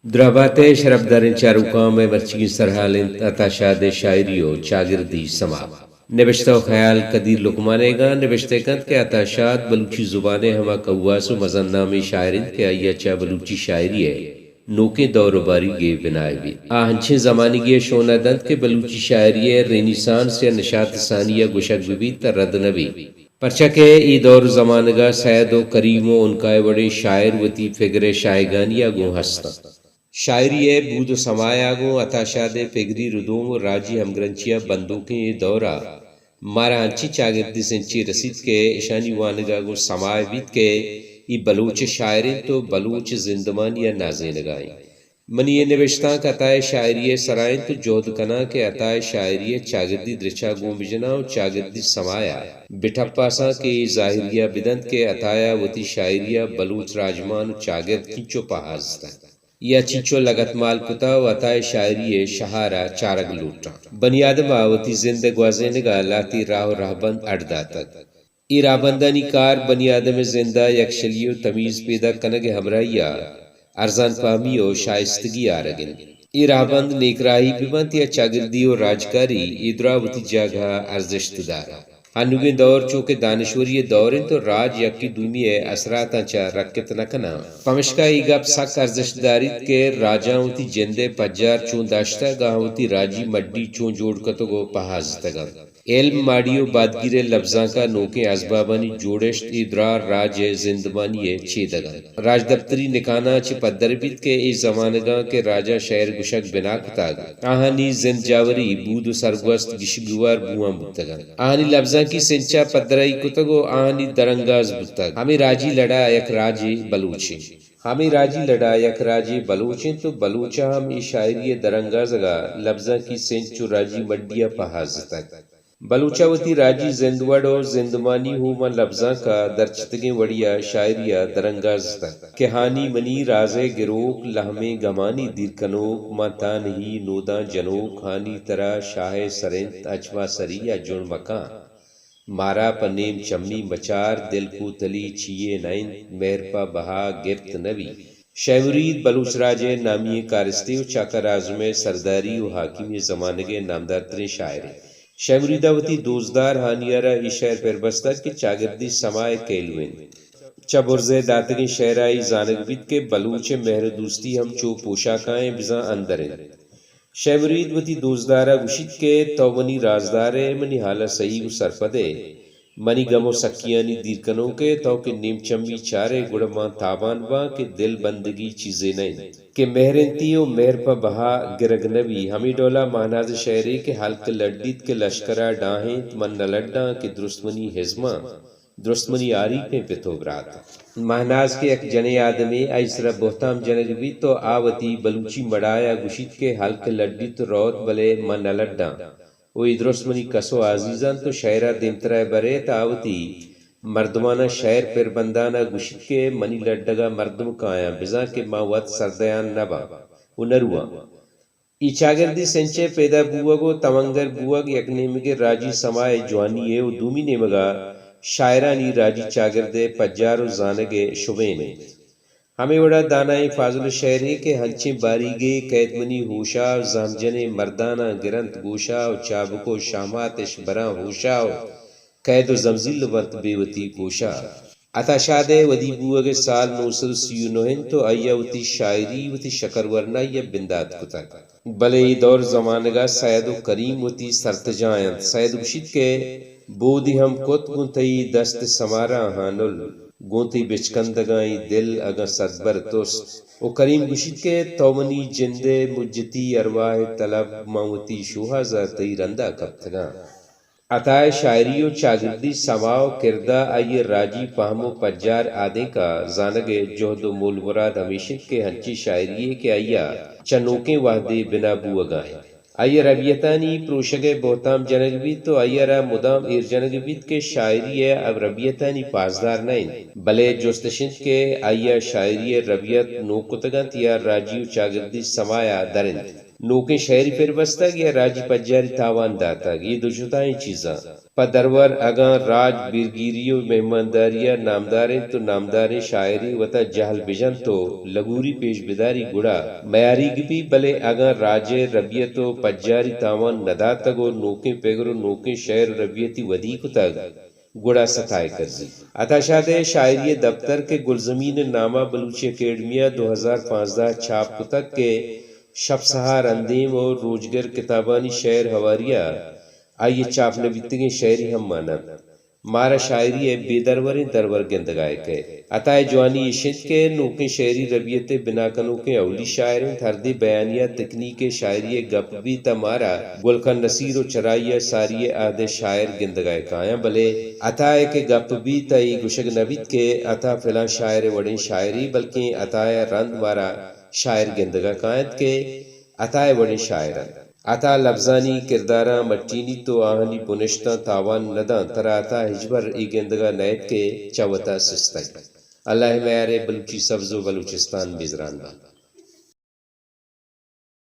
درابات شرفدارین چاروکام مرچی سرحالین اتاشاد شاعری و چاگردی سما نوشتہ و خیال قدیر لقمانے گا نوشتے کند کے اتاشاد بلوچی زبانیں ہما قواس و مزن نامی شاعرین کے ایچا بلوچی شاعری ہے نوکے دور باری گے بنائے بھی آہنچے زمانی گے شونہ دند کے بلوچی شاعری ہے رینیسانس یا نشاط ثانیہ گشک بھی تر رد نبی پرچہ کے ای دور زمانگا سید و کریم و انکائے بڑے شاعر وتی فگر شائگانیہ گو ہستا شاعری ہے بود و سمایا گو اتاشاد فگری ردوم و راجی ہمگرنچیا بندوقیں دورہ مارا ہنچی چاگردی سنچی رسید کے اشانی وانگا گو سماع بیت کے ای بلوچ شاعرین تو بلوچ زندمان یا نازے لگائیں منی یہ نوشتاں کا عطائے شاعری سرائن تو جہد کنا کے عطائے شاعری چاگردی درچا گو بجنا و چاگردی سمایا بٹھپا سا کے ظاہریہ بدند کے عطایا وتی شاعریہ بلوچ راجمان چاگرد کینچو پہازتا یا چیچو لگت مال کتا و عطائے شاعری شہارا چارگ لوٹا بنی آدم آوتی زندگ وازینگا لاتی راہ و راہبند اڑداتت ای راہبندانی کار بنی آدم زندہ یکشلی و تمیز پیدا کنگ ہمراہیا ارزان فہمی و شائستگی آرگن ای راہبند نیک راہی بیمانت یا چاگردی و راجکاری ای دراوتی جاگہ ارزشت دارا ہنوگیں دور چونکہ دانشوری دورن تو راج یکی دومی اثراتاں چا رکت نکنا پمشکا ای گپ سک ارزش داریت کے راجاں ہوتی جندے پجار چون داشتا گاہ ہوتی راجی مڈی چون جوڑ کتو گو پہازتگا علم ماڑیو بادگیر لفظاں کا نوکے اسبابانی جوڑشت ادرار راج زندمانی چیدگا راج دفتری نکانا چی پدر بیت کے ای زمانگاں کے راجا شہر گشک بنا کتاگ آہانی زند جاوری بود و سرگوست گشگوار بوان بودتگا آہانی لفظاں کی سنچا پدرائی کتگو آہانی درنگاز بودتگ ہمیں راجی لڑا یک راجی بلوچی ہمیں راجی لڑا یک راجی بلوچیں تو بلوچا ہم ای شاعری درنگازگا لفظاں کی سنچو راجی مڈیا پہازتگ بلوچاوتی راجی زندوڑو زندمانی ہوما لفظاں کا درچتگیں وڑیا شاعریہ درنگاز تک کہانی منی رازے گروک لہمیں گمانی دیرکنوک ماتان ہی نوداں جنوک ہانی ترا شاہ سرنت اچوا سری یا جن مکان مارا پنیم چمی مچار دل کو تلی چیے نائن مہرپا بہا گرت نبی شیورید بلوچ راجے نامی کارستی و چاکر آزم سرداری و حاکمی زمانگے نامدار ترین شاعر شیوریداوتی دوزدار ہانیارا ای شہر پر بستا کہ چاگردی سمائے کیلوین چبرزے داتگی شہرائی زانگ بیت کے بلوچ مہر دوستی ہم چو پوشاکائیں بزاں اندرین شیورید وتی دوزدارا گشت کے تو منی رازدارے منی حالہ صحیح و سرپدے منی گمو سکیانی دیرکنوں کے تو کہ نیم چمی چارے گڑمان تابان با کہ دل بندگی چیزیں نہیں کہ مہرنتی و مہر پا بہا گرگ نبی ہمیں ڈولا مہناز شہری کے حلق لڑیت کے لشکرہ ڈاہیں من نلڈاں کہ درستمنی حزماں درستمنی آری پہ پتو برات مہناز کے ایک جنے آدمی ایسرا بہتام جنگ بھی تو آوتی بلوچی مڑایا گشت کے حلق لڑیت روت بلے من نلڈاں وہی درستمنی کسو عزیزان تو شہرہ دیمترہ برے تاوتی مردمانہ شہر پر بندانہ گشت کے منی لڈگا مردم کایا بزا کے ماوت سردیان نبا انروا ای چاگردی سنچے پیدا بوگو تمنگر بوگ یک نیمگے راجی سمائے جوانی ہے و دومی نیمگا شاعرانی راجی چاگردے پجار و زانگے شبینے ہمیں وڑا دانائی فاضل شہر ہے کہ ہنچیں باریگے قیدمنی ہوشا زامجن مردانہ گرنت گوشا و چابکو شاماتش براں ہوشا و قید و زمزیل ورت بیوتی کوشا عطا شاد ودی بوگ سال 939 تو آیا وتی شاعری وتی شکر ورنہ یا بندات کتا بلے دور زمانگا سید و کریم وتی سرتجائن سید بشید کے بودی ہم کت گنتئی دست سمارا ہانل گونتی بچکندگائی دل اگا صدبر توست او کریم گشید کے تومنی جندے مجتی ارواح طلب موتی شوہا ذاتی رندہ کبتگا عطائے شاعری و چاگردی سماو کردہ آئی راجی فہم و پجار آدھے کا زانگ جہد و مول مراد ہمیشہ کے ہنچی شاعری کے آیا چنوکیں وحدے بنا بوگائیں آئی ربیتانی پروشگ بہتام جنگ بیت تو آئی را مدام ایر جنگ بیت کے شاعری ہے اب ربیتانی پاسدار نہیں بلے جوستشند کے آئی شاعری ربیت نو کتگنت یا راجی و چاگردی سمایا درند نوکیں شہری پھر بستا گیا راجی پجاری تاوان داتا گیا، یہ دو جتائیں چیزاں پدرور اگاں راج بیرگیری و مہمانداریہ نامداریں تو نامداریں شاعری وتا جہل بجن تو لگوری پیش بداری گڑا میاری گبی بلے اگاں راج ربیت و پجاری تاوان نداتگو نوکیں پیگرو نوکیں شعر ربیتی ودیک تگ گڑا ستائے کرزی عطا شاد شاعری دفتر کے گلزمین نامہ بلوچی اکیڈمیا 2015 چھاپ کتک کے شب سہار اندیم اور روزگر کتابانی شعر حواریہ آئیے چاپ نبیتگیں شعری ہم مانت مارا شاعری ہے بے دروریں درور گندگائے کے عطائے جوانی شند کے نوکیں شعری ربیت بنا کنوکیں اولی شاعریں تھردی بیانیہ تکنیک شاعری گپ بھی تمارا گلکن نصیر و چرائیہ ساری آدھے شاعر گندگائے کایاں بلے عطائے کے گپ بھی تئی گشگ نبیت کے عطا فلاں شاعر وڑیں شاعری بلکہ عطائے رند مارا شاعر گندگا کائت کے عطائے وڑیں شاعرن عطا لفظانی کرداراں مٹینی تو آہنی بنشتہ تاوان نداں ترا عطا ہجبر ای گندگا نیت کے چوتا سستگ اللہ میارے بلوچی سبز و بلوچستان میزران با